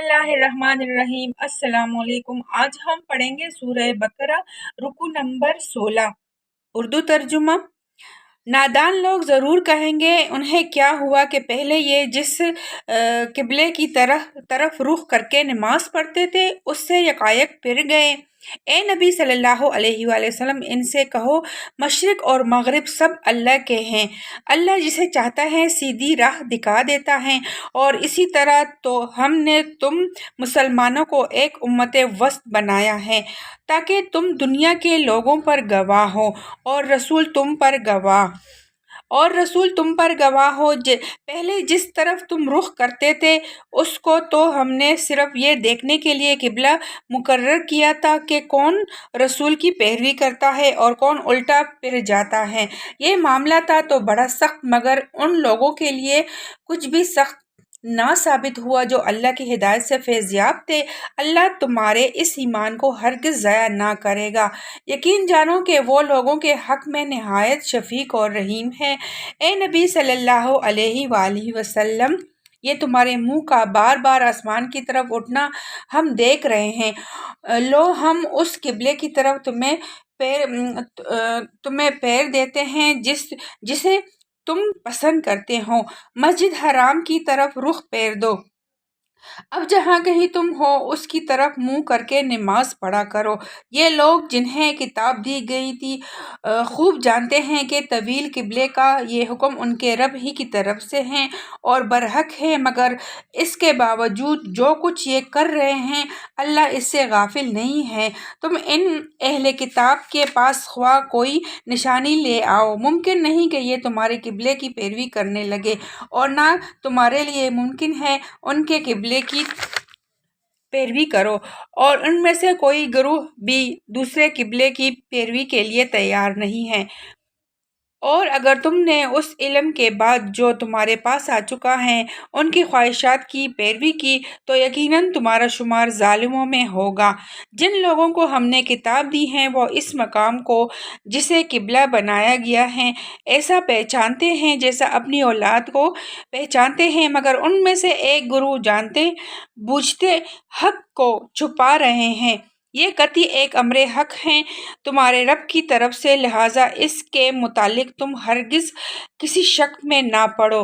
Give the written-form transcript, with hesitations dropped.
बिस्मिल्लाहिर्रहमानिर्रहीम। अस्सलाम वालेकुम। आज हम पढ़ेंगे सूरह बकरा रुकू नंबर 16। उर्दू तर्जुमा। नादान लोग ज़रूर कहेंगे उन्हें क्या हुआ कि पहले ये जिस किबले की तरफ रुख करके नमाज पढ़ते थे उससे यकायक फिर गए। ए नबी सल्लल्लाहु अलैहि वसल्लम इनसे कहो, मशरिक और मगरिब सब अल्लाह के हैं। अल्लाह जिसे चाहता है सीधी राह दिखा देता है, और इसी तरह तो हमने तुम मुसलमानों को एक उम्मत वसत बनाया है ताकि तुम दुनिया के लोगों पर गवाह हो और रसूल तुम पर गवाह हो। पहले जिस तरफ तुम रुख करते थे उसको तो हमने सिर्फ ये देखने के लिए किबला मुकर्रर किया था कि कौन रसूल की पैरवी करता है और कौन उल्टा फिर जाता है। ये मामला था तो बड़ा सख्त, मगर उन लोगों के लिए कुछ भी सख्त ना साबित हुआ जो अल्लाह की हिदायत से फैज़याब थे। अल्लाह तुम्हारे इस ईमान को हरगिज़ ज़ाया ना करेगा। यकीन जानो कि वो लोगों के हक़ में निहायत शफीक और रहीम है। ए नबी सल्लल्लाहु अलैहि वसल्लम, ये तुम्हारे मुंह का बार बार आसमान की तरफ उठना हम देख रहे हैं। लो हम उस किबले की तरफ तुम्हें पैर देते हैं जिसे तुम पसंद करते हो। मस्जिद हराम की तरफ रुख फेर दो। अब जहाँ कहीं तुम हो उसकी तरफ मुंह करके नमाज पढ़ा करो। ये लोग जिन्हें किताब दी गई थी खूब जानते हैं कि तवील किबले का ये हुक्म उनके रब ही की तरफ से है और बरहक है, मगर इसके बावजूद जो कुछ ये कर रहे हैं अल्लाह इससे गाफिल नहीं है। तुम इन अहले किताब के पास ख्वाह कोई निशानी ले आओ, मुमकिन नहीं कि ये तुम्हारे किबले की पैरवी करने लगे, और ना तुम्हारे लिए मुमकिन है उनके किबले की पैरवी करो, और उनमें से कोई गिरोह भी दूसरे किबले की पैरवी के लिए तैयार नहीं है। और अगर तुमने उस इल्म के बाद जो तुम्हारे पास आ चुका है उनकी ख्वाहिशात की पैरवी की तो यकीनन तुम्हारा शुमार जालिमों में होगा। जिन लोगों को हमने किताब दी है वो इस मकाम को जिसे किबला बनाया गया है ऐसा पहचानते हैं जैसा अपनी औलाद को पहचानते हैं, मगर उनमें से एक गुरु जानते बूझते हक को छुपा रहे हैं। ये कति एक अमरे हक हैं तुम्हारे रब की तरफ से, लिहाजा इसके मुतालिक तुम हरगिज़ किसी शक में ना पड़ो।